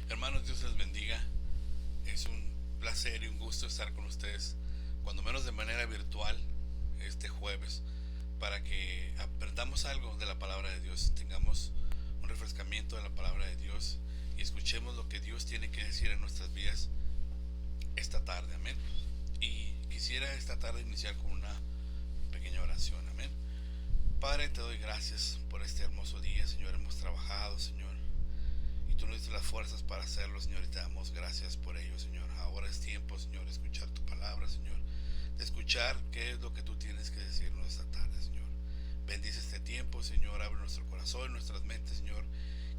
Hermanos, Dios les bendiga. Es un placer y un gusto estar con ustedes, cuando menos de manera virtual, este jueves, para que aprendamos algo de la palabra de Dios, tengamos un refrescamiento de la palabra de Dios y escuchemos lo que Dios tiene que decir en nuestras vidas esta tarde. Amén. Y quisiera esta tarde iniciar con una pequeña oración. Amén. Padre, te doy gracias por este hermoso día, Señor. Hemos trabajado, Señor, y tú nos diste las fuerzas para hacerlo, Señor, y te damos gracias por ello, Señor. Ahora es tiempo, Señor, de escuchar tu palabra, Señor, de escuchar qué es lo que tú tienes que decirnos esta tarde, Señor. Bendice este tiempo, Señor. Abre nuestro corazón, nuestras mentes, Señor,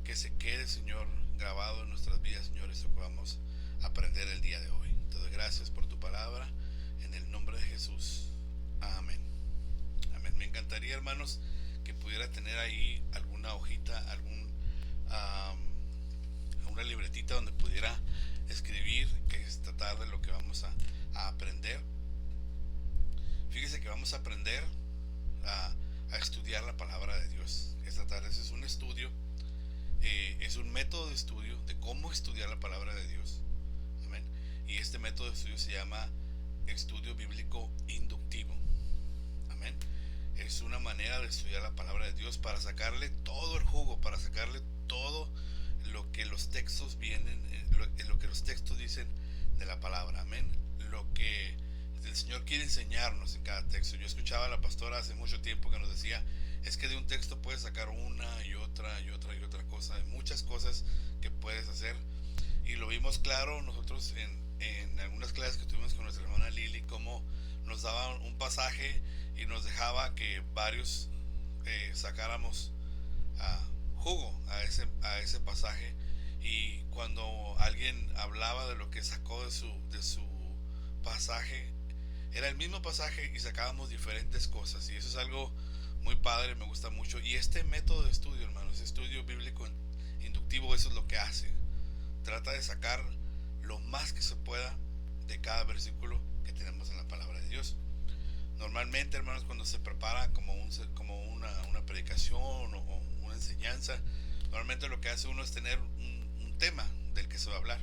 que se quede, Señor, grabado en nuestras vidas, Señor, esto que vamos a aprender el día de hoy. Te doy gracias por tu palabra, en el nombre de Jesús. Amén. Amén. Me encantaría, hermanos, que pudiera tener ahí alguna hojita, una libretita donde pudiera escribir esta tarde lo que vamos a aprender. Fíjese que vamos a aprender a, a estudiar la palabra de Dios. Esta tarde ese es un estudio, es un método de estudio de cómo estudiar la palabra de Dios. Amén. Y este método de estudio se llama estudio bíblico inductivo. Amén. Es una manera de estudiar la palabra de Dios para sacarle todo el jugo, para sacarle todo lo que los textos vienen, lo que los textos dicen de la palabra. Amén. Lo que el Señor quiere enseñarnos en cada texto. Yo escuchaba a la pastora hace mucho tiempo que nos decía, es que de un texto puedes sacar una y otra y otra y otra cosa, de muchas cosas que puedes hacer. Y lo vimos claro nosotros en algunas clases que tuvimos con nuestra hermana Lili, cómo nos daba un pasaje y nos dejaba que varios sacáramos jugo a ese pasaje. Y cuando alguien hablaba de lo que sacó de su pasaje, era el mismo pasaje y sacábamos diferentes cosas. Y eso es algo muy padre, me gusta mucho. Y este método de estudio, hermanos, estudio bíblico inductivo, eso es lo que hace. Trata de sacar lo más que se pueda de cada versículo que tenemos en la palabra de Dios. Normalmente, hermanos, cuando se prepara como una predicación o una enseñanza, normalmente lo que hace uno es tener un tema del que se va a hablar.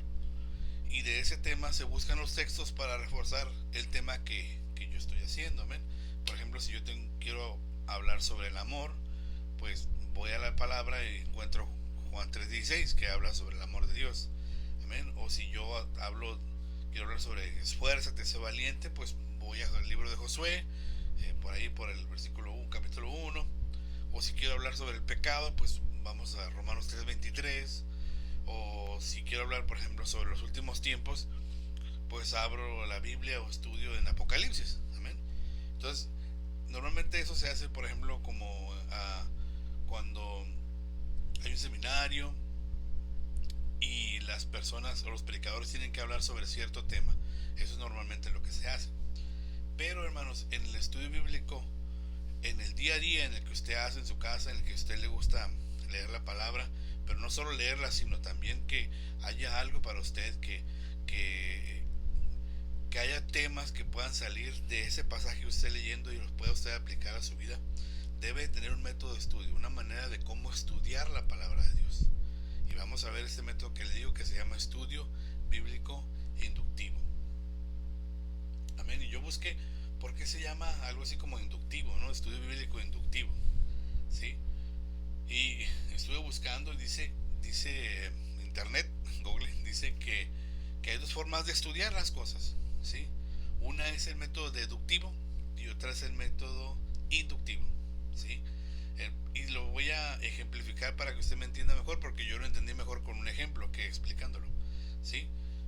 Y de ese tema se buscan los textos para reforzar el tema que yo estoy haciendo. ¿Amén? Por ejemplo, si yo quiero hablar sobre el amor, pues voy a la palabra y encuentro Juan 3:16 que habla sobre el amor de Dios. Amén. O si yo quiero hablar sobre esfuérzate, sé valiente, pues voy al libro de Josué, por ahí por el versículo 1, capítulo 1. O si quiero hablar sobre el pecado, pues vamos a Romanos 3:23. O si quiero hablar, por ejemplo, sobre los últimos tiempos, pues abro la Biblia o estudio en Apocalipsis. Amén. Entonces, normalmente eso se hace, por ejemplo, como cuando hay un seminario y las personas o los predicadores tienen que hablar sobre cierto tema. Eso es normalmente lo que se hace. Pero, hermanos, en el estudio bíblico, en el día a día en el que usted hace en su casa, en el que a usted le gusta leer la palabra, pero no solo leerla, sino también que haya algo para usted, que, que haya temas que puedan salir de ese pasaje que usted esté leyendo y los pueda usted aplicar a su vida. Debe tener un método de estudio, una manera de cómo estudiar la palabra de Dios. Y vamos a ver este método que le digo que se llama estudio bíblico inductivo. Amén. Y yo busqué por qué se llama algo así como inductivo, ¿no? Estudio bíblico inductivo. ¿Sí? Y estuve buscando y dice internet, Google, dice que hay dos formas de estudiar las cosas. ¿Sí? Una es el método deductivo y otra es el método inductivo. ¿Sí? Y lo voy a ejemplificar para que usted me entienda mejor, porque yo lo entendí mejor con un ejemplo que explicándolo. ¿Sí?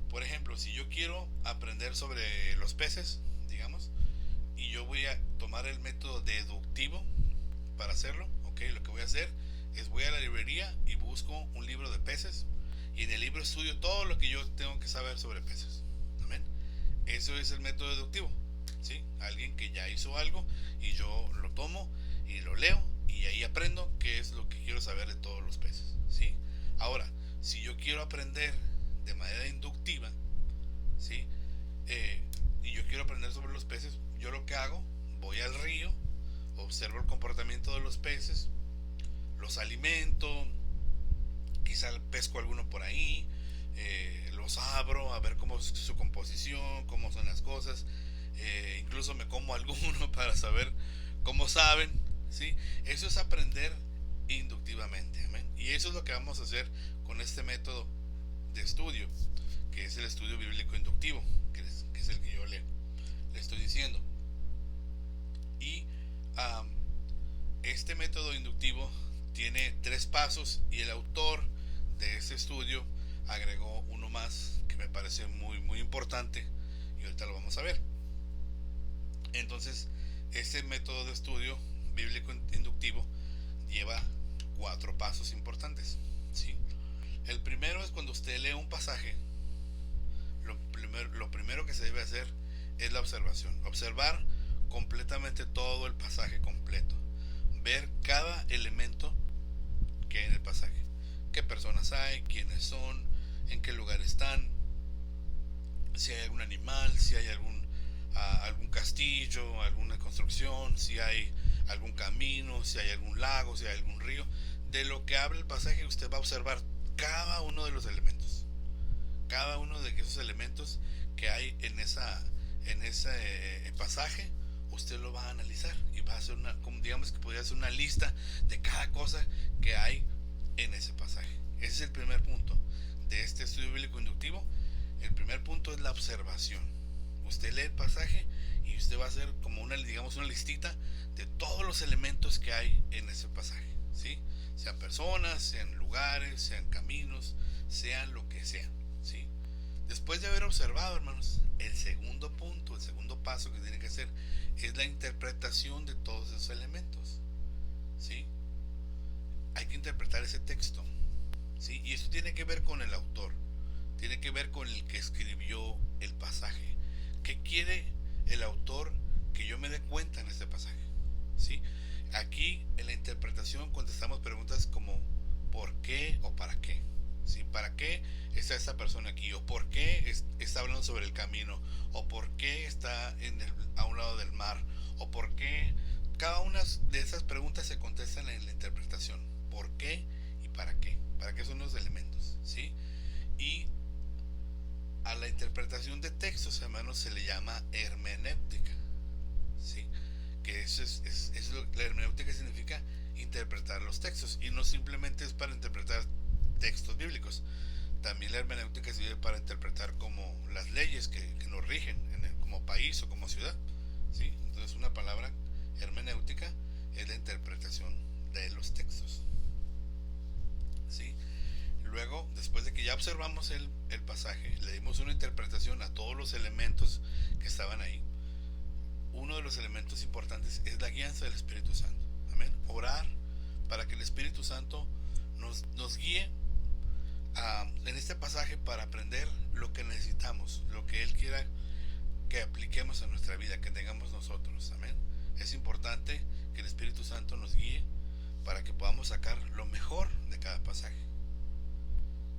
Por ejemplo, si yo quiero aprender sobre los peces, digamos, y yo voy a tomar el método deductivo para hacerlo, ok, lo que voy a hacer es voy a la librería y busco un libro de peces y en el libro estudio todo lo que yo tengo que saber sobre peces. Amén. Eso es el método deductivo. ¿Sí? Alguien que ya hizo algo y yo lo tomo y lo leo y ahí aprendo qué es lo que quiero saber de todos los peces. ¿Sí? Ahora, si yo quiero aprender de manera inductiva, ¿sí? Y yo quiero aprender sobre los peces, yo lo que hago, voy al río, observo el comportamiento de los peces, los alimento, quizá pesco alguno por ahí, los abro a ver cómo es su composición, cómo son las cosas, incluso me como alguno para saber cómo saben, ¿sí? Eso es aprender inductivamente, amén. Y eso es lo que vamos a hacer con este método de estudio, que es el estudio bíblico inductivo, que es el que yo le estoy diciendo. Y um, este método inductivo tiene 3 pasos y el autor de este estudio agregó uno más que me parece muy muy importante y ahorita lo vamos a ver. Entonces, este método de estudio bíblico inductivo lleva 4 pasos importantes, ¿sí? El primero es cuando usted lee un pasaje, lo primero que se debe hacer es la observación. Observar completamente todo el pasaje completo. Ver cada elemento que hay en el pasaje. ¿Qué personas hay? ¿Quiénes son? ¿En qué lugar están? Si hay algún animal, si hay algún castillo, alguna construcción, si hay algún camino, si hay algún lago, si hay algún río. De lo que habla el pasaje usted va a observar cada uno de los elementos. Cada uno de esos elementos que hay en ese pasaje, usted lo va a analizar y va a hacer como digamos que podría hacer una lista de cada cosa que hay en ese pasaje. Ese es el primer punto de este estudio bíblico inductivo. El primer punto es la observación. Usted lee el pasaje y usted va a hacer como digamos una listita de todos los elementos que hay en ese pasaje, ¿sí? Sean personas, sean lugares, sean caminos, sean lo que sean, ¿sí? Después de haber observado, hermanos, el segundo punto, el segundo paso que tiene que hacer es la interpretación de todos esos elementos, ¿sí? Hay que interpretar ese texto, ¿sí? Y eso tiene que ver con el autor, tiene que ver con el que escribió el pasaje. ¿Qué quiere el autor que yo me dé cuenta en este pasaje? ¿Sí? Aquí en la interpretación contestamos preguntas como ¿por qué o para qué? ¿Sí? ¿Para qué está esta persona aquí? ¿O por qué está hablando sobre el camino? ¿O por qué está a un lado del mar? ¿O por qué? Cada una de esas preguntas se contestan en la interpretación. ¿Por qué y para qué? ¿Para qué son los elementos? ¿Sí? Y a la interpretación de textos, hermanos, se le llama hermenéutica, ¿sí? Que la hermenéutica significa interpretar los textos y no simplemente es para interpretar textos bíblicos. También la hermenéutica sirve para interpretar como las leyes que nos rigen como país o como ciudad, ¿sí? Entonces una palabra hermenéutica es la interpretación de los textos, ¿sí? Luego, después de que ya observamos el pasaje, le dimos una interpretación a todos los elementos que estaban ahí. Uno de los elementos importantes es la guianza del Espíritu Santo. Amén. Orar para que el Espíritu Santo nos guíe en este pasaje para aprender lo que necesitamos, lo que Él quiera que apliquemos a nuestra vida, que tengamos nosotros. Amén. Es importante que el Espíritu Santo nos guíe para que podamos sacar lo mejor de cada pasaje,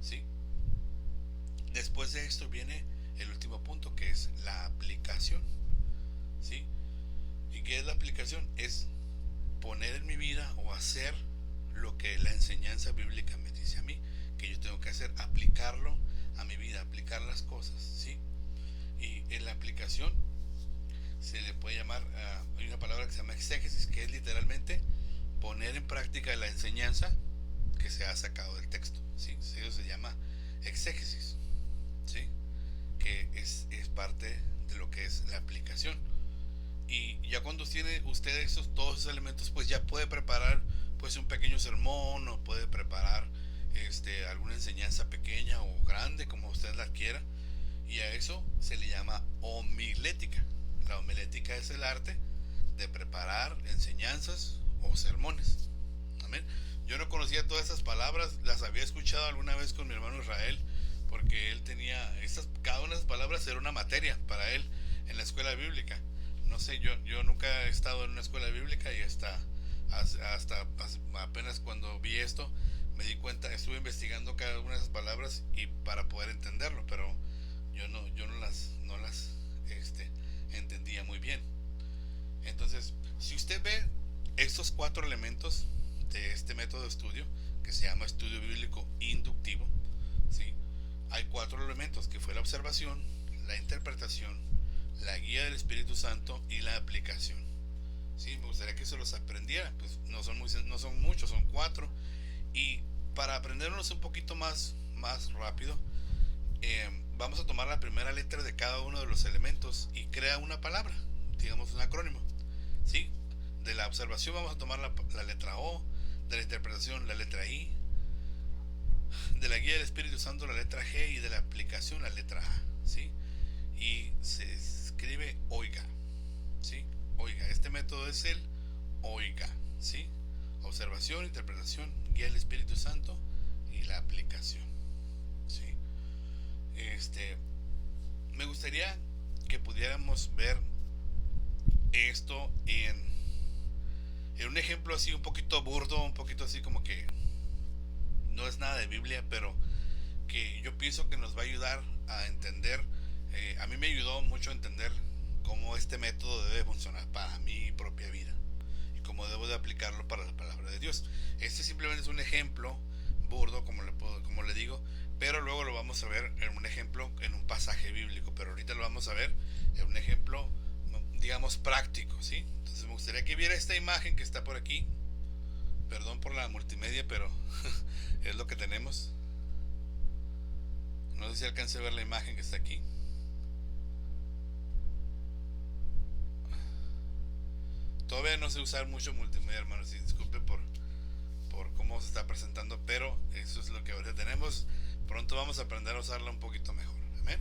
¿sí? Después de esto viene el último punto, que es la aplicación, ¿sí? ¿Y qué es la aplicación? Es poner en mi vida o hacer lo que la enseñanza bíblica me dice a mí que yo tengo que hacer, aplicarlo a mi vida, aplicar las cosas, ¿sí? Y en la aplicación se le puede llamar, hay una palabra que se llama exégesis, que es literalmente poner en práctica la enseñanza que se ha sacado del texto, ¿sí? Eso se llama exégesis, ¿sí? Que es parte de lo que es la aplicación. Y ya cuando tiene usted todos esos elementos, pues ya puede preparar pues un pequeño sermón o puede preparar alguna enseñanza pequeña o grande, como usted la quiera, y a eso se le llama homilética. La homilética es el arte de preparar enseñanzas o sermones. Amén. Yo no conocía todas esas palabras, las había escuchado alguna vez con mi hermano Israel, porque él tenía cada una de esas palabras era una materia para él en la escuela bíblica. No sé, yo nunca he estado en una escuela bíblica y hasta apenas cuando vi esto me di cuenta, estuve investigando cada una de esas palabras y para poder entenderlo, pero yo no las entendía muy bien. Entonces, si usted ve estos 4 elementos de este método de estudio que se llama estudio bíblico inductivo, ¿sí? Hay elementos, que fue la observación, la interpretación, la guía del Espíritu Santo y la aplicación. Sí, me gustaría que se los aprendiera, pues no son muchos, son 4. Y para aprendernos un poquito más rápido, vamos a tomar la primera letra de cada uno de los elementos y crea una palabra, digamos un acrónimo. ¿Sí? De la observación vamos a tomar la letra O, de la interpretación la letra I, de la guía del Espíritu Santo la letra G y de la aplicación la letra A. ¿Sí? Y se escribe oiga. ¿Sí? Oiga, este método es el oiga. ¿Sí? Observación, interpretación, guía del Espíritu Santo y la aplicación. ¿Sí? Me gustaría que pudiéramos ver esto en un ejemplo así un poquito burdo, un poquito así como que no es nada de Biblia, pero que yo pienso que nos va a ayudar a entender. A mí me ayudó mucho a entender cómo este método debe funcionar para mi propia vida y cómo debo de aplicarlo para la palabra de Dios. Este simplemente es un ejemplo burdo, como le digo, pero luego lo vamos a ver en un ejemplo en un pasaje bíblico, pero ahorita lo vamos a ver en un ejemplo, digamos, práctico, ¿sí? Entonces me gustaría que viera esta imagen que está por aquí. Perdón por la multimedia, pero es lo que tenemos. No sé si alcance a ver la imagen que está aquí. Todavía no sé usar mucho multimedia, hermanos, y disculpen por cómo se está presentando, pero eso es lo que ahorita tenemos. Pronto vamos a aprender a usarla un poquito mejor. Amén.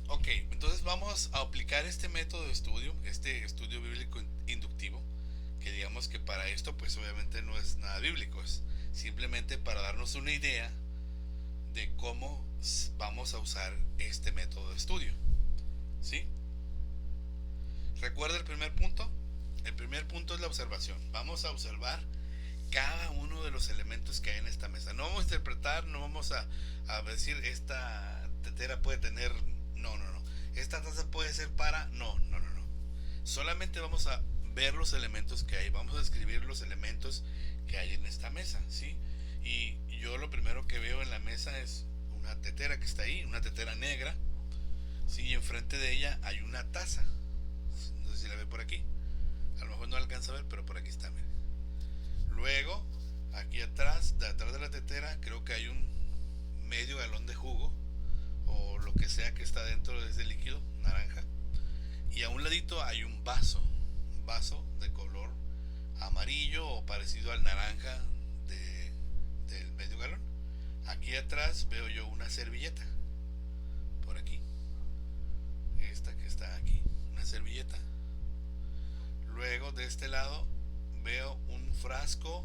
Ok, entonces vamos a aplicar este método de estudio, este estudio bíblico inductivo, que digamos que para esto pues obviamente no es nada bíblico, es simplemente para darnos una idea de cómo vamos a usar este método de estudio. ¿Sí? ¿Recuerda el primer punto? El primer punto es la observación. Vamos a observar cada uno de los elementos que hay en esta mesa. No vamos a interpretar, no vamos a decir esta tetera puede tener, no. Esta taza puede ser para, no. Solamente vamos a ver los elementos que hay, vamos a describir los elementos que hay en esta mesa, ¿sí? Y yo lo primero que veo en la mesa es una tetera que está ahí, una tetera negra, ¿sí? Y enfrente de ella hay una taza. No sé si la ve por aquí. A lo mejor no alcanza a ver, pero por aquí está, miren. Luego, aquí atrás de la tetera, creo que hay un medio galón de jugo o lo que sea que está dentro de ese líquido naranja. Y a un ladito hay un vaso de color amarillo o parecido al naranja del medio galón. Aquí atrás veo yo una servilleta. Por aquí. Esta que está aquí, una servilleta. Luego de este lado veo un frasco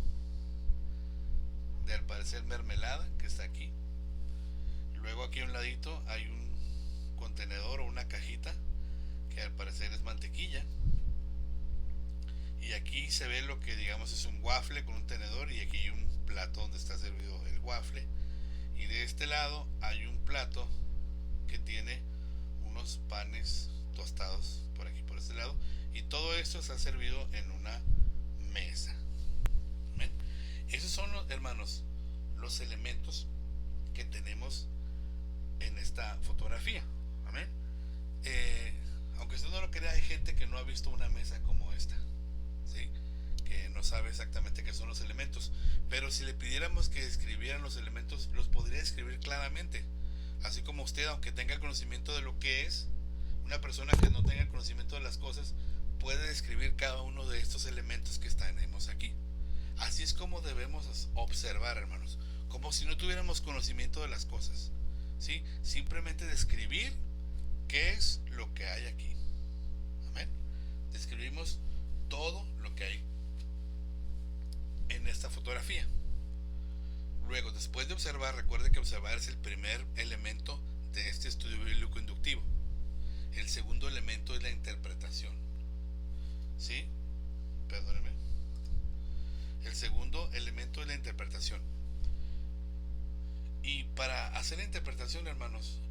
de al parecer mermelada que está aquí. Luego aquí a un ladito hay un contenedor o una cajita que al parecer es mantequilla. Y aquí se ve lo que digamos es un waffle con un tenedor, y aquí hay un plato donde está servido el waffle. Y de este lado hay un plato que tiene unos panes tostados por aquí, por este lado. Y todo esto está servido en una mesa. ¿Ven? Esos son, hermanos, los elementos que tenemos en esta fotografía. Amén. Aunque usted no lo crea, hay gente que no ha visto una mesa como esta, ¿sí? Que no sabe exactamente qué son los elementos, pero si le pidiéramos que describieran los elementos, los podría describir claramente. Así como usted, aunque tenga conocimiento de lo que es, una persona que no tenga conocimiento de las cosas puede describir cada uno de estos elementos que tenemos aquí. Así es como debemos observar, hermanos, como si no tuviéramos conocimiento de las cosas, ¿sí? Simplemente describir qué es lo que hay aquí. Amén. Describimos todo lo que hay en esta fotografía. Luego, después de observar, recuerde que observar es el primer elemento de este estudio bíblico inductivo. El segundo elemento es la interpretación. ¿Sí? Perdónenme. El segundo elemento es la interpretación. Y para hacer la interpretación, hermanos,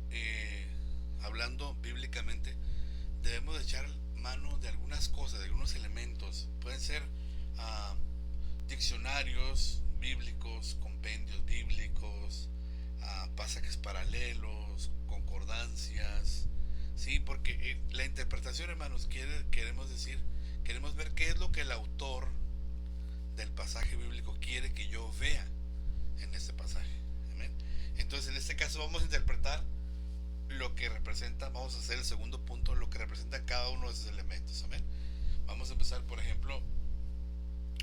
hablando bíblicamente, debemos de echar mano de algunas cosas, de algunos elementos. Pueden ser diccionarios bíblicos, compendios bíblicos, pasajes paralelos, concordancias, sí, porque la interpretación, hermanos, queremos ver qué es lo que el autor del pasaje bíblico quiere que yo vea en este pasaje. Amén. Entonces, en este caso vamos a interpretar lo que representa, vamos a hacer el segundo punto, lo que representa cada uno de esos elementos. Amén. Vamos a empezar, por ejemplo,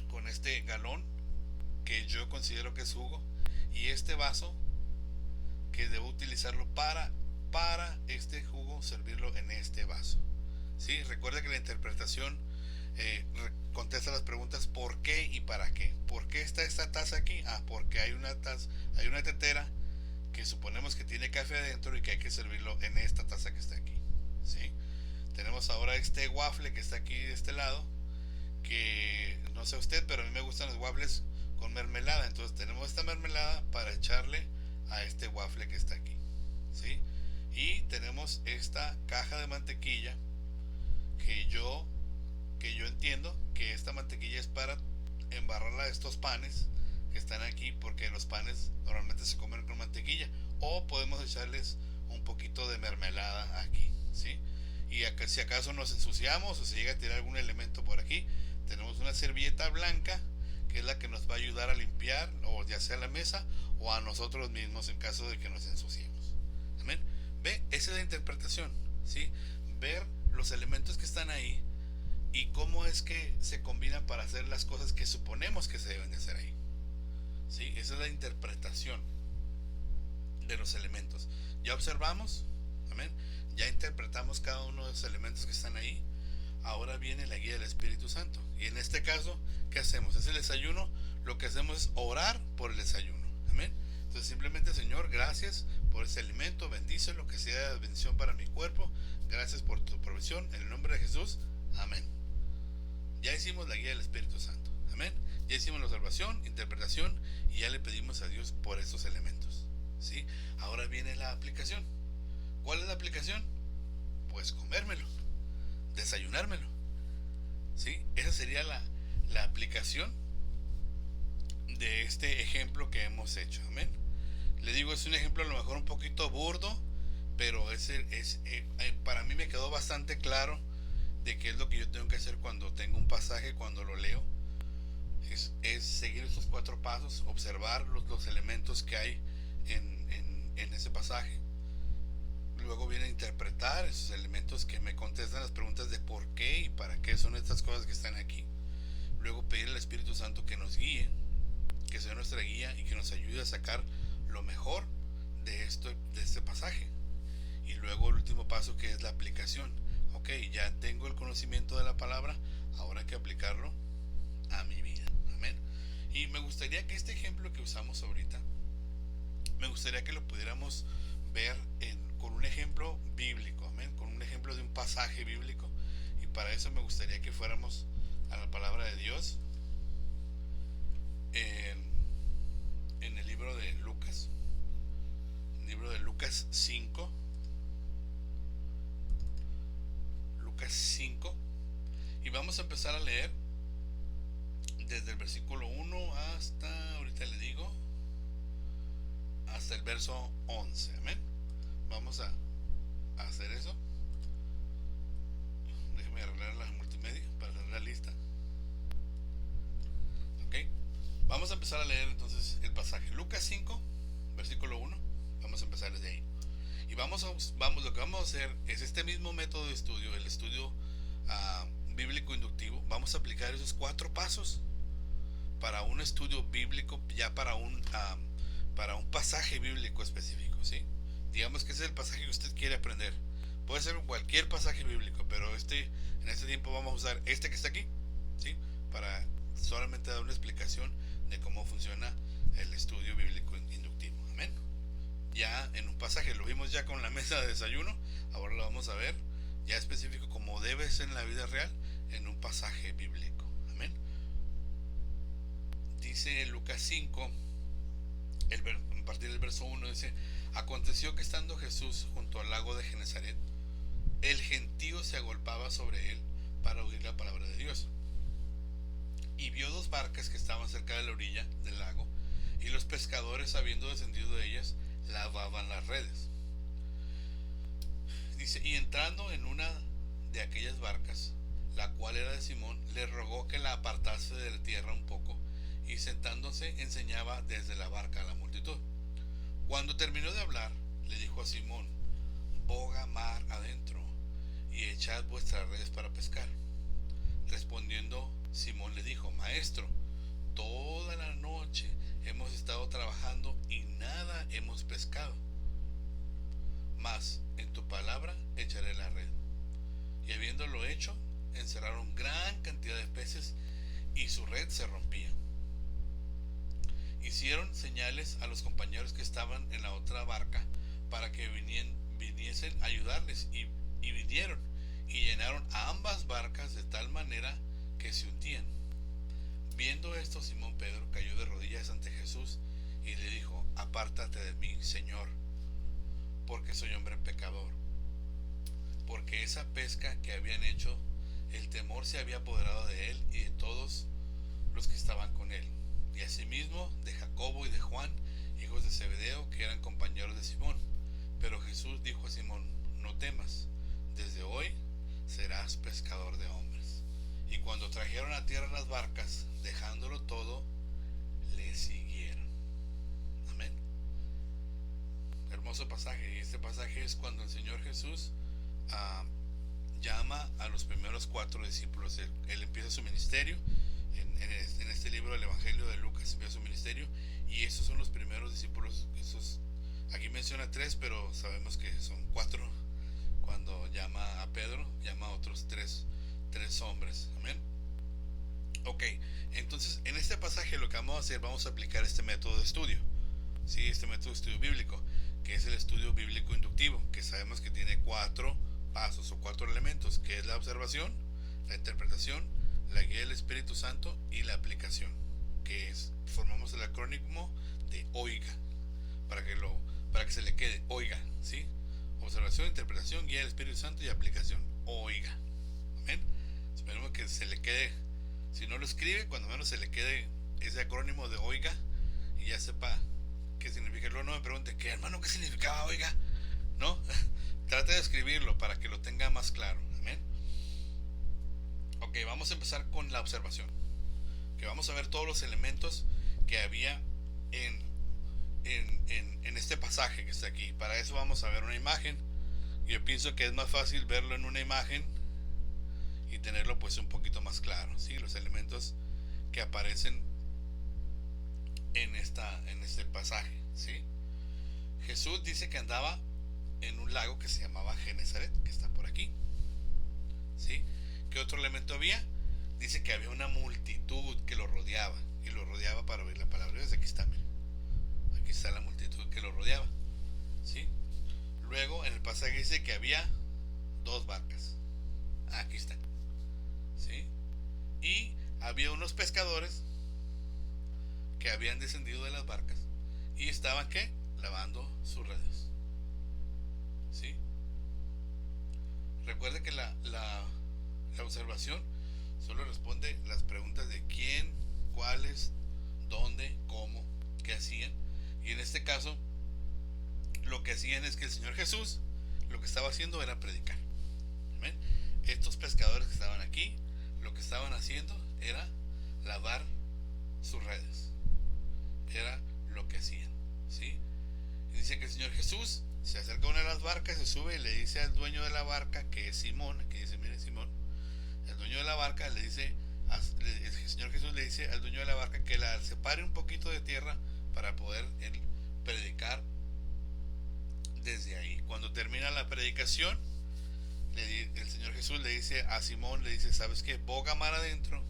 con este galón que yo considero que es jugo, y este vaso que debo utilizarlo para este jugo servirlo en este vaso. ¿Sí? Recuerda que la interpretación contesta las preguntas ¿por qué y para qué? ¿Por qué está esta taza aquí? Porque hay una tetera que suponemos que tiene café adentro y que hay que servirlo en esta taza que está aquí. ¿Sí? Tenemos ahora este waffle que está aquí de este lado, que no sé usted, pero a mí me gustan los waffles con mermelada. Entonces tenemos esta mermelada para echarle a este waffle que está aquí. ¿Sí? Y tenemos esta caja de mantequilla que yo entiendo que esta mantequilla es para embarrarla de estos panes que están aquí, porque los panes normalmente se comen con mantequilla, o podemos echarles un poquito de mermelada aquí, ¿sí? Y acá, si acaso nos ensuciamos o se llega a tirar algún elemento por aquí, tenemos una servilleta blanca que es la que nos va a ayudar a limpiar, o ya sea la mesa o a nosotros mismos en caso de que nos ensuciemos. Amén. Ve, esa es la interpretación, ¿sí? Ver los elementos que están ahí y cómo es que se combinan para hacer las cosas que suponemos que se deben de hacer ahí. ¿Sí? Esa es la interpretación de los elementos. Ya observamos, amén, ya interpretamos cada uno de los elementos que están ahí. Ahora viene la guía del Espíritu Santo. Y en este caso, ¿qué hacemos? Es el desayuno. Lo que hacemos es orar por el desayuno. Amén. Entonces simplemente, Señor, gracias por ese alimento, bendícelo, que sea de bendición para mi cuerpo. Gracias por tu provisión, en el nombre de Jesús. Amén. Ya hicimos la guía del Espíritu Santo. Amén. Ya hicimos la observación, interpretación, y ya le pedimos a Dios por esos elementos. ¿Sí? Ahora viene la aplicación. ¿Cuál es la aplicación? Pues comérmelo, desayunármelo. ¿Sí? Esa sería la aplicación de este ejemplo que hemos hecho. Amén. Le digo, es un ejemplo a lo mejor un poquito burdo, pero para mí me quedó bastante claro de qué es lo que yo tengo que hacer cuando tengo un pasaje, cuando lo leo. Es seguir estos 4 pasos, observar los elementos que hay en ese pasaje. Luego viene a interpretar esos elementos que me contestan las preguntas de por qué y para qué son estas cosas que están aquí. Luego pedir al Espíritu Santo que nos guíe, que sea nuestra guía y que nos ayude a sacar lo mejor de este pasaje. Y luego el último paso, que es la aplicación. Ok, ya tengo el conocimiento de la palabra, ahora hay que aplicarlo a mi vida. Amén. Y me gustaría que este ejemplo que usamos ahorita, me gustaría que lo pudiéramos ver con un ejemplo bíblico. Amén. Con un ejemplo de un pasaje bíblico. Y para eso me gustaría que fuéramos a la palabra de Dios en el libro de Lucas. Libro de Lucas 5. Lucas 5. Y vamos a empezar a leer desde el versículo 1 hasta, ahorita le digo, hasta el verso 11. Amén. Vamos a hacer eso. Déjeme arreglar la multimedia para hacer la lista. Ok. Vamos a empezar a leer entonces el pasaje. Lucas 5, versículo 1. Vamos a empezar desde ahí. Y lo que vamos a hacer es este mismo método de estudio, el estudio bíblico inductivo. Vamos a aplicar esos 4 pasos para un estudio bíblico, ya para un pasaje bíblico específico, ¿sí? Digamos que ese es el pasaje que usted quiere aprender. Puede ser cualquier pasaje bíblico, pero en este tiempo vamos a usar este que está aquí, ¿sí? Para solamente dar una explicación de cómo funciona el estudio bíblico inductivo. Amén. Ya en un pasaje lo vimos ya con la mesa de desayuno, ahora lo vamos a ver ya específico como debe ser en la vida real en un pasaje bíblico. Amén. Dice Lucas 5, a partir del verso 1, dice: aconteció que estando Jesús junto al lago de Genezaret, el gentío se agolpaba sobre él para oír la palabra de Dios. Y vio 2 barcas que estaban cerca de la orilla del lago, y los pescadores, habiendo descendido de ellas, lavaban las redes. Dice, y entrando en una de aquellas barcas, la cual era de Simón, le rogó que la apartase de la tierra un poco, y sentándose enseñaba desde la barca a la multitud. Cuando terminó de hablar, le dijo a Simón, boga mar adentro, y echad vuestras redes para pescar. Respondiendo, Simón le dijo, Maestro, toda la noche hemos estado trabajando y nada hemos pescado, mas en tu palabra echaré la red. Y habiéndolo hecho, encerraron gran cantidad de peces y su red se rompía. Hicieron señales a los compañeros que estaban en la otra barca para que viniesen a ayudarles, y vinieron y llenaron a ambas barcas de tal manera que se hundían. Viendo esto, Simón Pedro cayó de rodillas ante Jesús y le dijo, apártate de mí, Señor, porque soy hombre pecador. Porque esa pesca que habían hecho, el temor se había apoderado de él y de todos los que estaban con él, y asimismo de Jacobo y de Juan, hijos de Zebedeo, que eran compañeros de Simón. Pero Jesús dijo a Simón, no temas, desde hoy serás pescador de hombres. Y cuando trajeron a tierra las barcas, dejándolo todo, le siguieron. Amén. Hermoso pasaje. Y este pasaje es cuando el Señor Jesús llama a los primeros 4 discípulos. Él empieza su ministerio. En este libro del Evangelio de Lucas empieza su ministerio. Y esos son los primeros discípulos. Aquí menciona 3, pero sabemos que son 4. Cuando llama a Pedro, llama a otros 3 hombres. Amén. Ok, entonces en este pasaje lo que vamos a hacer, vamos a aplicar este método de estudio. Sí, este método de estudio bíblico, que es el estudio bíblico inductivo, que sabemos que tiene 4 pasos o 4 elementos, que es la observación, la interpretación, la guía del Espíritu Santo y la aplicación, que formamos el acrónimo de OIGA, para que se le quede, OIGA, ¿sí? Observación, interpretación, guía del Espíritu Santo y aplicación, OIGA. Amén. Esperemos que se le quede, si no lo escribe, cuando menos se le quede ese acrónimo de OIGA y ya sepa qué significa. Luego no me pregunte, ¿qué hermano, qué significaba OIGA? ¿No? Trate de escribirlo para que lo tenga más claro. Amén. Ok, vamos a empezar con la observación, que vamos a ver todos los elementos que había en este pasaje que está aquí. Para eso vamos a ver una imagen. Yo pienso que es más fácil verlo en una imagen y tenerlo pues un poquito más claro, ¿sí? Los elementos que aparecen en este pasaje, ¿sí? Jesús dice que andaba en un lago que se llamaba Genezaret, que está por aquí, ¿sí? ¿Qué otro elemento había? Dice que había una multitud que lo rodeaba, y lo rodeaba para oír la palabra de Dios. Aquí está, aquí está la multitud que lo rodeaba, ¿sí? Luego en el pasaje dice que había 2 barcas. Aquí están, ¿sí? Y había unos pescadores que habían descendido de las barcas y estaban, ¿qué? Lavando sus redes, ¿sí? Recuerde que la observación solo responde las preguntas de quién, cuáles, dónde, cómo, qué hacían. Y en este caso, lo que hacían es que el Señor Jesús lo que estaba haciendo era predicar. ¿Amén? Estos pescadores que estaban aquí, lo que estaban haciendo era lavar sus redes. Era lo que hacían, ¿sí? Y dice que el Señor Jesús se acerca a una de las barcas, se sube y le dice al dueño de la barca, que es Simón, aquí dice, mire, Simón, el dueño de la barca le dice, el Señor Jesús le dice al dueño de la barca que la separe un poquito de tierra para poder él predicar desde ahí. Cuando termina la predicación, el Señor Jesús le dice a Simón, le dice, ¿sabes qué? Boga mar adentro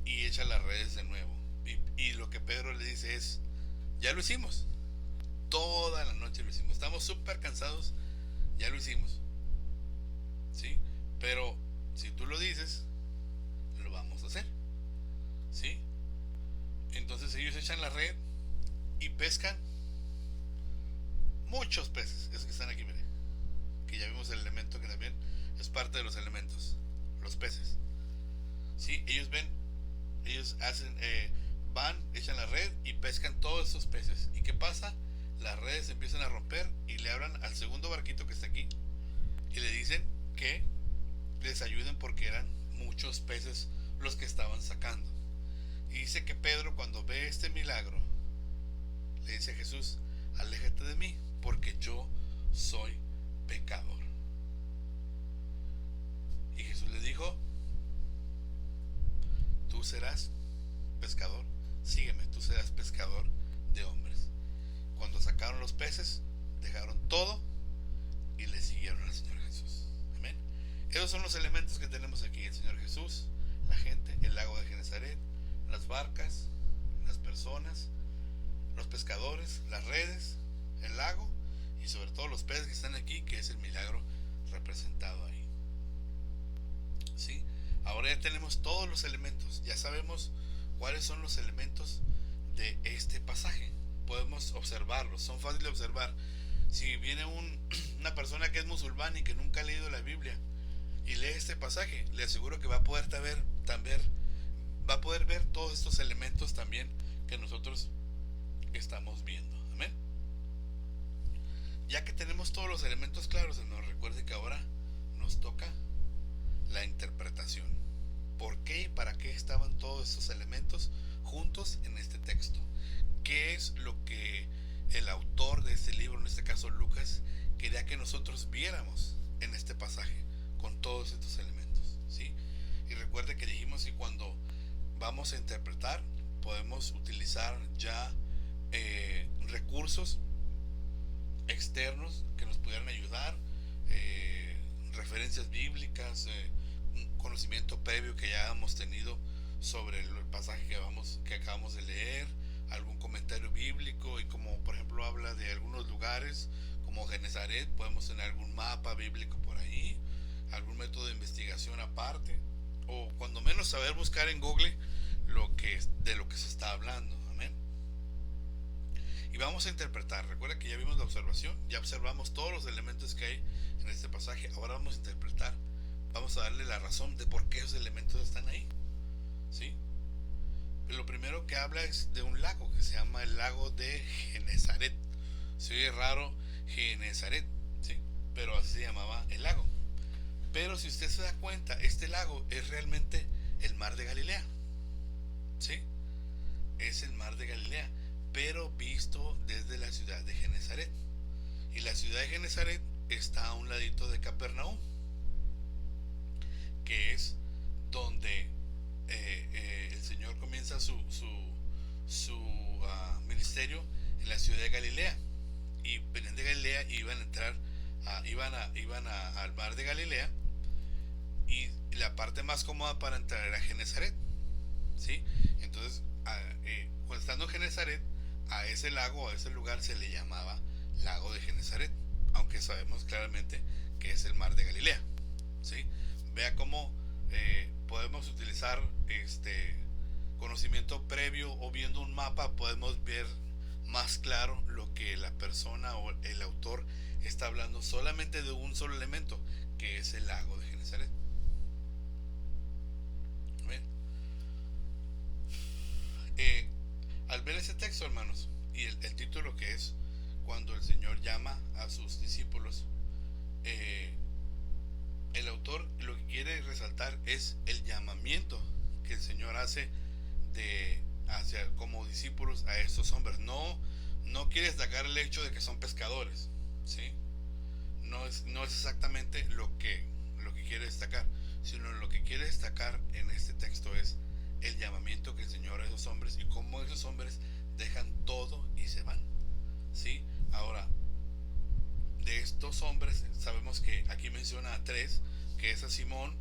y echa las redes de nuevo. Y lo que Pedro le dice es, ya lo hicimos, toda la noche lo hicimos, estamos súper cansados, ya lo hicimos, ¿sí? Pero si tú lo dices, lo vamos a hacer, ¿sí? Entonces ellos echan la red y pescan muchos peces, esos que están aquí, mire, que ya vimos el elemento que también es parte de los elementos, los peces, ¿sí? Ellos hacen, van, echan la red y pescan todos esos peces. ¿Y qué pasa? las redes se empiezan a romper y le hablan al segundo barquito que está aquí y le dicen que les ayuden porque eran muchos peces los que estaban sacando. Y dice que Pedro, cuando ve este milagro, le dice a Jesús: aléjate de mí porque yo soy pecador. Y Jesús le dijo: tú serás pescador, sígueme, tú serás pescador de hombres. Cuando sacaron los peces, dejaron todo y le siguieron al Señor Jesús. Amén. Esos son los elementos que tenemos aquí: el Señor Jesús, la gente, el lago de Genesaret, las barcas, las personas, los pescadores, las redes, el lago y sobre todo los peces que están aquí, que es el milagro representado ahí. ¿Sí? Ahora ya tenemos todos los elementos, ya sabemos cuáles son los elementos de este pasaje. Podemos observarlos, son fáciles de observar. Si viene una persona que es musulmán y que nunca ha leído la Biblia y lee este pasaje, le aseguro que va a poder ver todos estos elementos también que nosotros estamos viendo. Amén. Ya que tenemos todos los elementos claros, nos recuerde que ahora nos toca la interpretación. ¿Por qué y para qué estaban todos estos elementos juntos en este texto? ¿Qué es lo que el autor de este libro, en este caso Lucas, quería que nosotros viéramos en este pasaje con todos estos elementos? ¿Sí? Y recuerde que dijimos que cuando vamos a interpretar podemos utilizar ya recursos externos que nos pudieran ayudar, referencias bíblicas, un conocimiento previo que ya hemos tenido sobre el pasaje que acabamos de leer, algún comentario bíblico, y como por ejemplo habla de algunos lugares como Genesaret, podemos tener algún mapa bíblico por ahí, algún método de investigación aparte, o cuando menos saber buscar en Google de lo que se está hablando. Amén. Y vamos a interpretar. Recuerda que ya vimos la observación, ya observamos todos los elementos que hay en este pasaje. Ahora vamos a interpretar, vamos a darle la razón de por qué esos elementos están ahí. ¿Sí? Lo primero que habla es de un lago que se llama el lago de Genesaret. Se oye raro, Genesaret, ¿sí? Pero así se llamaba el lago. Pero si usted se da cuenta, este lago es realmente el mar de Galilea. ¿Sí? Es el mar de Galilea, pero visto desde la ciudad de Genesaret. Y la ciudad de Genesaret está a un ladito de Capernaum, que es donde el Señor comienza su ministerio en la ciudad de Galilea. Y venían de Galilea y iban a entrar, al mar de Galilea, y la parte más cómoda para entrar era Genesaret. ¿Sí? Entonces, cuando estando en Genesaret, a ese lago, a ese lugar se le llamaba lago de Genesaret, aunque sabemos claramente que es el mar de Galilea. ¿Sí? Vea cómo podemos utilizar conocimiento previo, o viendo un mapa podemos ver más claro lo que la persona o el autor está hablando solamente de un solo elemento, que es el lago de Genesaret. Al ver ese texto, hermanos, y el título, que es cuando el Señor llama a sus discípulos, el autor lo que quiere resaltar es el llamamiento que el Señor hace hacia como discípulos a estos hombres. No quiere destacar el hecho de que son pescadores, ¿sí? No es exactamente lo que quiere destacar, sino lo que quiere destacar en este texto es el llamamiento que el Señor a esos hombres, y cómo esos hombres dejan todo y se van. ¿Sí? Ahora, de estos hombres sabemos que aquí menciona a tres, que es a Simón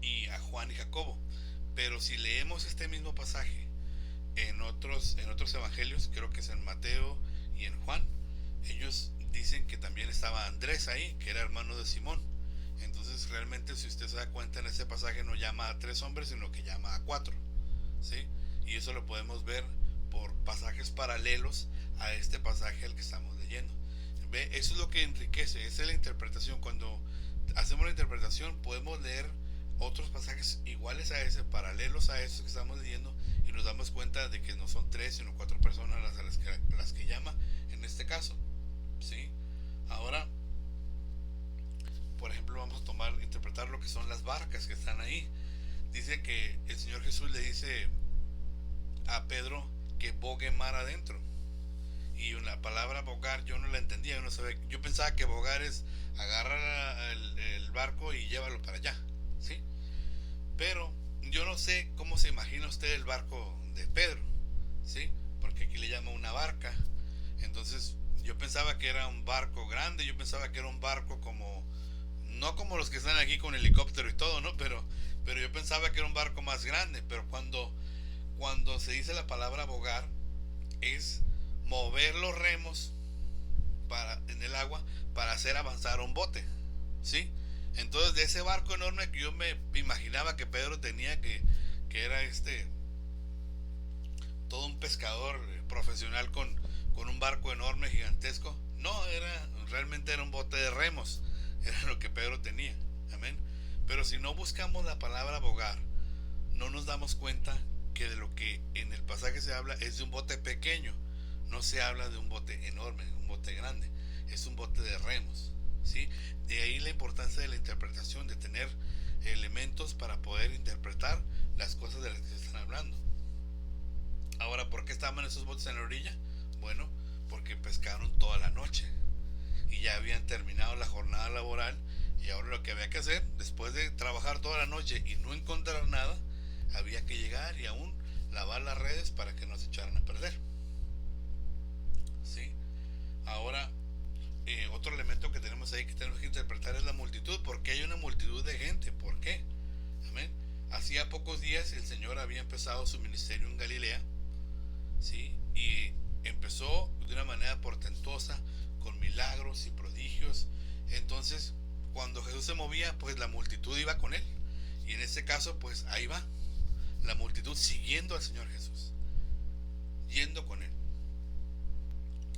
y a Juan y Jacobo. Pero si leemos este mismo pasaje en otros evangelios, creo que es en Mateo y en Juan, ellos dicen que también estaba Andrés ahí, que era hermano de Simón. Entonces realmente, si usted se da cuenta, en este pasaje no llama a tres hombres, sino que llama a cuatro. ¿Sí? Y eso lo podemos ver por pasajes paralelos a este pasaje al que estamos leyendo. ¿Ve? Eso es lo que enriquece, esa es la interpretación. Cuando hacemos la interpretación podemos leer otros pasajes iguales a ese, paralelos a esos que estamos leyendo, y nos damos cuenta de que no son tres sino cuatro personas las que llama, barcas que están ahí. Dice que el Señor Jesús le dice a Pedro que bogue mar adentro. Y la palabra bogar yo no la entendía, yo no sabía, yo pensaba que bogar es agarrar el barco y llevarlo para allá, ¿sí? Pero yo no sé cómo se imagina usted el barco de Pedro, ¿sí? Porque aquí le llama una barca. Entonces yo pensaba que era un barco grande, yo pensaba que era un barco como, no como los que están aquí con helicóptero y todo, ¿no? Pero yo pensaba que era un barco más grande. Pero cuando se dice la palabra bogar, es mover los remos en el agua para hacer avanzar un bote, ¿sí? Entonces de ese barco enorme que yo me imaginaba que Pedro tenía, que era todo un pescador profesional con un barco enorme, gigantesco, no, realmente era un bote de remos, era lo que Pedro tenía, amén. Pero si no buscamos la palabra bogar, no nos damos cuenta que de lo que en el pasaje se habla es de un bote pequeño. No se habla de un bote enorme, un bote grande, es un bote de remos, ¿sí? De ahí la importancia de la interpretación, de tener elementos para poder interpretar las cosas de las que se están hablando. Ahora, ¿por qué estaban esos botes en la orilla? Bueno, porque pescaron toda la noche y ya habían terminado la jornada laboral, y ahora lo que había que hacer, después de trabajar toda la noche y no encontrar nada, había que llegar y aún lavar las redes para que no se echaran a perder. ¿Sí? Ahora, otro elemento que tenemos ahí que tenemos que interpretar es la multitud. ¿Por qué hay una multitud de gente? ¿Por qué? Amén. Hacía pocos días el Señor había empezado su ministerio en Galilea, ¿sí? Y empezó de una manera portentosa, con milagros y prodigios. Entonces, cuando Jesús se movía, pues la multitud iba con él. Y en este caso, pues ahí va la multitud siguiendo al Señor Jesús, yendo con él.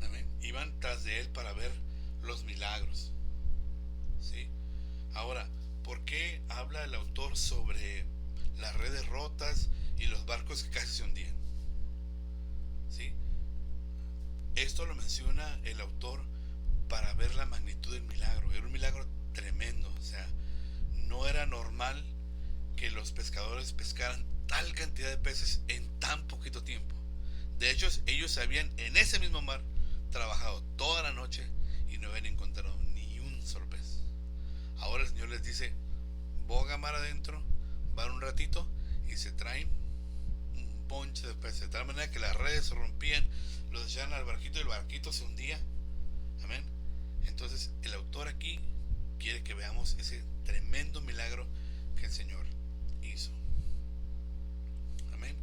Amén. Iban tras de él para ver los milagros, ¿sí? Ahora, ¿por qué habla el autor sobre las redes rotas y los barcos que casi se hundían? ¿Sí? Esto lo menciona el autor para ver la magnitud del milagro. Era un milagro tremendo, o sea, no era normal que los pescadores pescaran tal cantidad de peces en tan poquito tiempo. De hecho, ellos habían en ese mismo mar trabajado toda la noche y no habían encontrado ni un solo pez. Ahora el Señor les dice: boga mar adentro, van un ratito y se traen un ponche de peces, de tal manera que las redes se rompían, los echaban al barquito y el barquito se hundía. Amén. Entonces el autor aquí quiere que veamos ese tremendo milagro que el Señor hizo. Amén.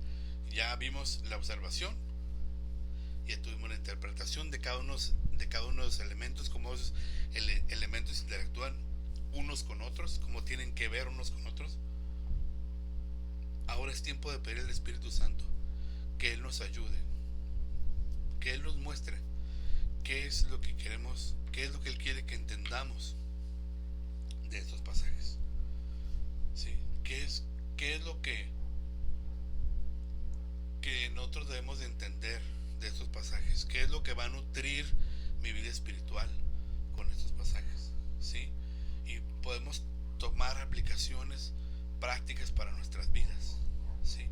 Ya vimos la observación, ya tuvimos la interpretación de cada uno de los elementos, cómo esos elementos interactúan unos con otros, cómo tienen que ver unos con otros. Ahora es tiempo de pedir al Espíritu Santo que Él nos ayude, que Él nos muestre qué es lo que queremos, qué es lo que Él quiere que entendamos de estos pasajes, ¿sí? ¿Qué es lo que nosotros debemos de entender de estos pasajes? ¿Qué es lo que va a nutrir mi vida espiritual con estos pasajes? ¿Sí? Y podemos tomar aplicaciones prácticas para nuestras vidas, ¿sí?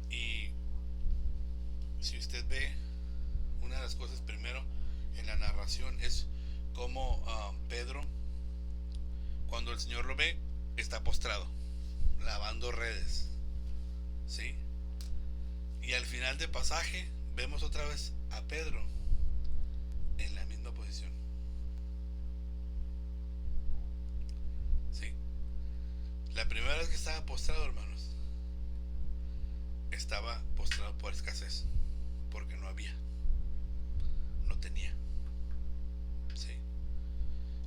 Y si usted ve, una de las cosas primero en la narración es cómo Pedro, cuando el Señor lo ve, está postrado, lavando redes, ¿sí? Y al final del pasaje vemos otra vez a Pedro en la misma posición, ¿sí? La primera vez que estaba postrado, hermanos, estaba postrado por escasez, porque no había, no tenía, ¿sí?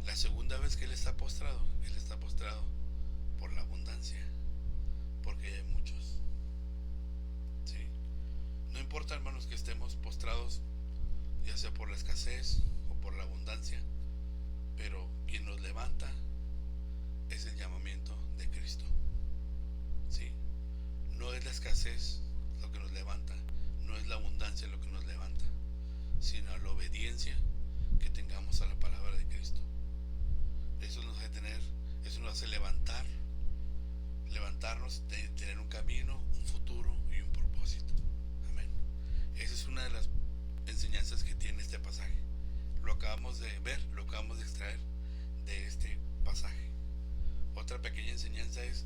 La segunda vez que él está postrado por la abundancia, porque hay muchos, ¿sí? No importa, hermanos, que estemos postrados, ya sea por la escasez o por la abundancia, pero quien nos levanta es el llamamiento de Cristo, ¿sí? No es la escasez lo que nos levanta, no es la abundancia lo que nos levanta, sino la obediencia que tengamos a la palabra de Cristo. Eso nos hace levantar hermanos, de tener un camino, un futuro y un propósito. Amén. Esa es una de las enseñanzas que tiene este pasaje. Lo acabamos de ver, lo acabamos de extraer de este pasaje. Otra pequeña enseñanza es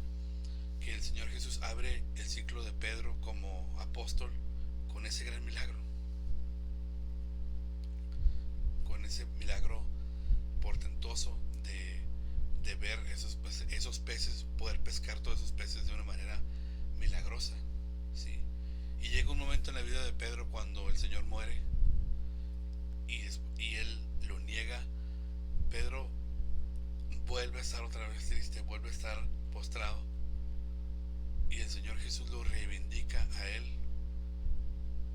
que el Señor Jesús abre el ciclo de Pedro como apóstol con ese gran milagro, con ese milagro portentoso de ver esos peces, poder pescar todos esos peces de una manera milagrosa, ¿sí? Y llega un momento en la vida de Pedro cuando el Señor muere y él lo niega. Pedro vuelve a estar otra vez triste, vuelve a estar postrado, y el Señor Jesús lo reivindica a él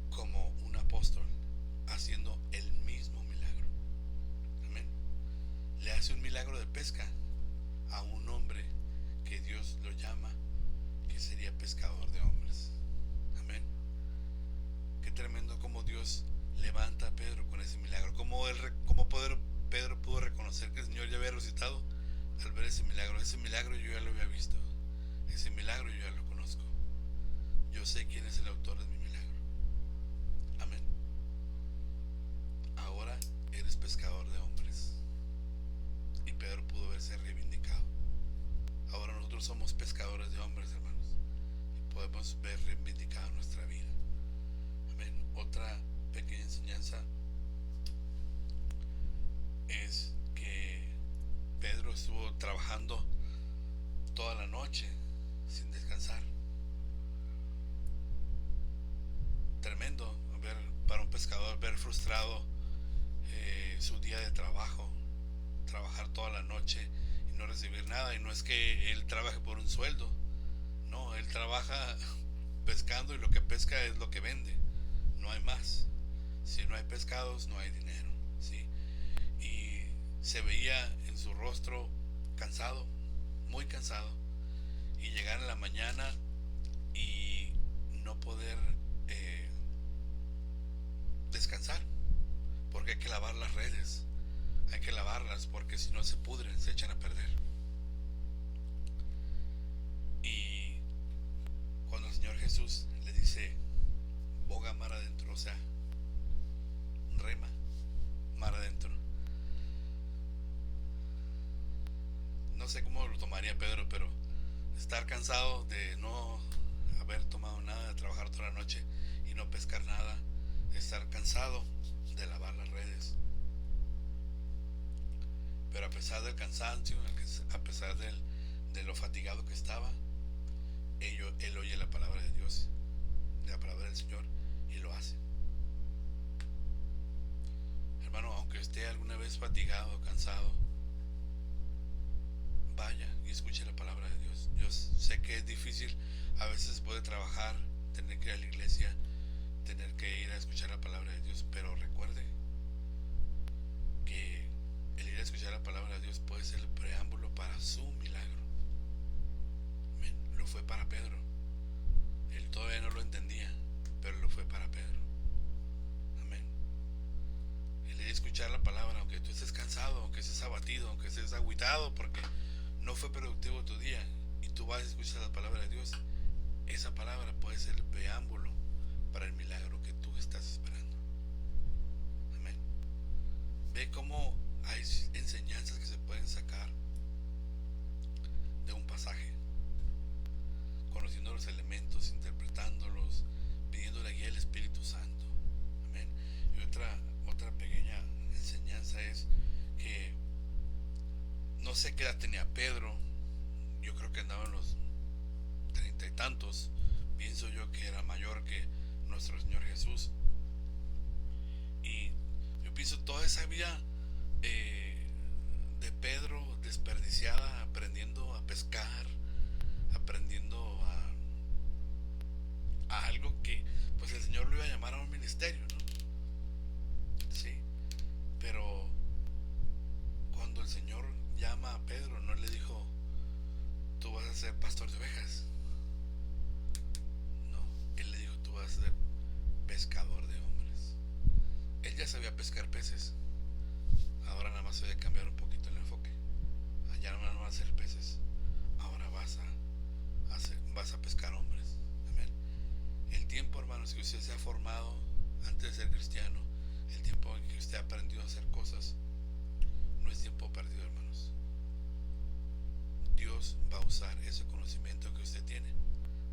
como un apóstol, haciendo el mismo milagro. Amén. Le hace un milagro de pesca a un hombre que Dios lo llama, que sería pescador de hombres. Amén. Qué tremendo como Dios levanta a Pedro con ese milagro. Como Pedro pudo reconocer que el Señor ya había resucitado al ver ese milagro. Ese milagro yo ya lo había visto. Ese milagro yo ya lo conozco. Yo sé quién es el autor de mi milagro. Amén. Ahora eres pescador de hombres. Y Pedro pudo verse reivindicado. Ahora nosotros somos pescadores de hombres, hermanos, y podemos ver reivindicada nuestra vida. Amén. Otra pequeña enseñanza es que Pedro estuvo trabajando toda la noche sin descansar. Tremendo ver para un pescador ver frustrado su día de trabajo, trabajar toda la noche y no recibir nada. Y no es que él trabaje por un sueldo, no, él trabaja pescando y lo que pesca es lo que vende, no hay más. Si no hay pescados no hay dinero, ¿sí? Y se veía en su rostro cansado, muy cansado, y llegar en la mañana y no poder descansar, porque hay que lavar las redes, hay que lavarlas porque si no se pudren, se echan a perder. Y cuando el Señor Jesús le dice boga mar adentro, o sea, rema mar adentro, no sé cómo lo tomaría Pedro, pero estar cansado de no haber tomado nada, de trabajar toda la noche y no pescar nada, estar cansado de lavar las redes, pero a pesar del cansancio, a pesar de lo fatigado que estaba, él oye la palabra de Dios, la palabra del Señor, y lo hace. Hermano, aunque esté alguna vez fatigado, cansado, vaya y escuche la palabra de Dios. Yo sé que es difícil a veces después de trabajar, tener que ir a la iglesia, tener que ir a escuchar la palabra de Dios, pero recuerde que el ir a escuchar la palabra de Dios puede ser el preámbulo para su milagro. Amén. Lo fue para Pedro. Él todavía no lo entendía, pero lo fue para Pedro. Amén. El ir a escuchar la palabra, aunque tú estés cansado, aunque estés abatido, aunque estés agüitado porque no fue productivo tu día, y tú vas a escuchar la palabra de Dios, esa palabra puede ser el preámbulo para el milagro que tú estás esperando. Amén. Ve cómo hay enseñanzas que se pueden sacar de un pasaje, conociendo los elementos, interpretándolos, pidiendo la guía del Espíritu Santo. Amén. Y otra pequeña enseñanza es que no sé qué edad tenía Pedro. Yo creo que andaba en los 30 y tantos. Pienso yo que era mayor que nuestro Señor Jesús. Y yo pienso toda esa vida de Pedro desperdiciada, aprendiendo a pescar, aprendiendo a algo que pues el Señor lo iba a llamar a un ministerio, ¿no? Sí, pero cuando el Señor llama a Pedro, no le dijo tú vas a ser pastor de ovejas. No, él le dijo tú vas a ser pescador de hombres. Él ya sabía pescar peces, ahora nada más se debe cambiar un poquito el enfoque. Allá no van a ser peces, ahora vas a vas a pescar hombres. Amén. El tiempo, hermanos, que usted se ha formado antes de ser cristiano, el tiempo en que usted ha aprendido a hacer cosas, no es tiempo perdido, hermanos. Dios va a usar ese conocimiento que usted tiene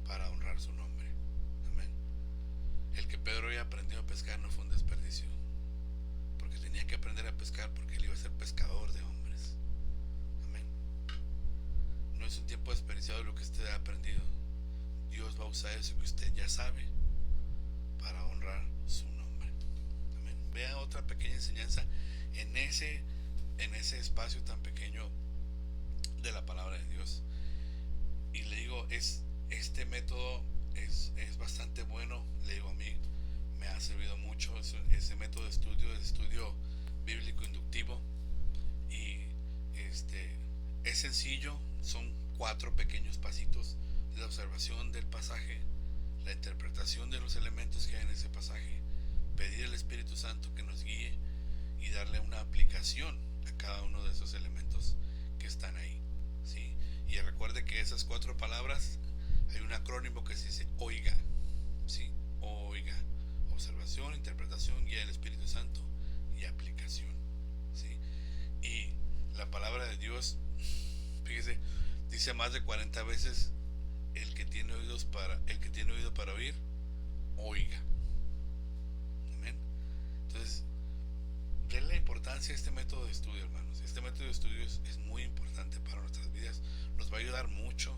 para honrar su nombre. Amén. El que Pedro ya aprendió a pescar no fue un desperdicio, porque tenía que aprender a pescar, porque él iba a ser pescador de hombres. Amén. No es un tiempo desperdiciado lo que usted ha aprendido. Dios va a usar eso que usted ya sabe para honrar su nombre. Amén. Vea otra pequeña enseñanza en ese espacio tan pequeño de la palabra de Dios. Y le digo, este método es bastante bueno. Le digo, a mí me ha servido mucho ese método de estudio bíblico inductivo. Y es sencillo, son 4 pequeños pasitos: la observación del pasaje, la interpretación de los elementos que hay en ese pasaje, pedir al Espíritu Santo que nos guíe y darle una aplicación a cada uno de esos elementos que están ahí, ¿sí? Y recuerde que esas 4 palabras, hay un acrónimo que se dice OIGA, ¿sí? OIGA: observación, interpretación, guía del Espíritu Santo y aplicación, ¿sí? Y la palabra de Dios, fíjese, dice más de 40 veces: el que tiene oído para oír, oiga. Amén. Entonces, denle importancia a este método de estudio, hermanos. Este método de estudio es muy importante para nuestras vidas. Nos va a ayudar mucho.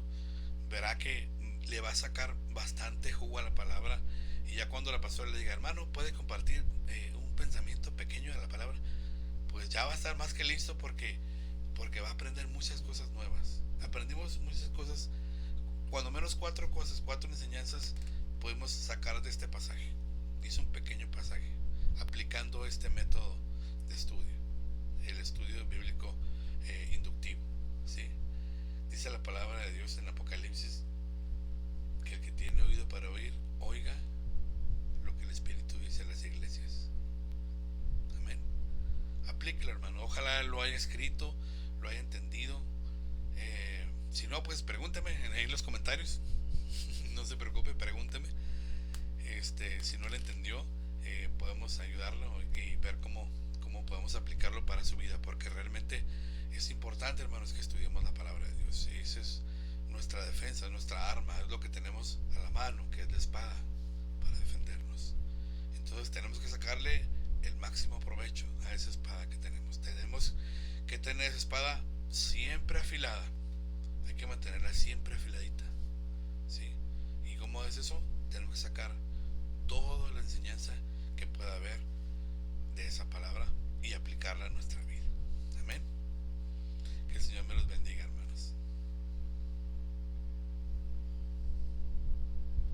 Verá que le va a sacar bastante jugo a la palabra. Y ya cuando la pastora le diga: hermano, ¿puede compartir un pensamiento pequeño de la palabra?, pues ya va a estar más que listo, porque va a aprender muchas cosas nuevas. Aprendimos muchas cosas, cuando menos 4 cosas, 4 enseñanzas podemos sacar de este pasaje. Es un pequeño pasaje, aplicando este método de estudio, el estudio bíblico inductivo, ¿sí? Dice la palabra de Dios en Apocalipsis que el que tiene oído para oír, oiga lo que el Espíritu dice a las iglesias. Amén. Aplíquelo, hermano. Ojalá lo haya escrito, lo haya entendido. Si no, pues pregúnteme ahí en los comentarios. No se preocupe, pregúnteme. Si no lo entendió, podemos ayudarlo y ver cómo podemos aplicarlo para su vida, porque realmente es importante, hermanos, que estudiemos la palabra de Dios. Esa es nuestra defensa, nuestra arma, es lo que tenemos a la mano, que es la espada, para defendernos. Entonces tenemos que sacarle el máximo provecho a esa espada que tenemos. Tenemos que tener esa espada siempre afilada. Hay que mantenerla siempre afiladita, ¿sí? ¿Y cómo es eso? Tenemos que sacar toda la enseñanza que pueda haber de esa palabra y aplicarla a nuestra vida.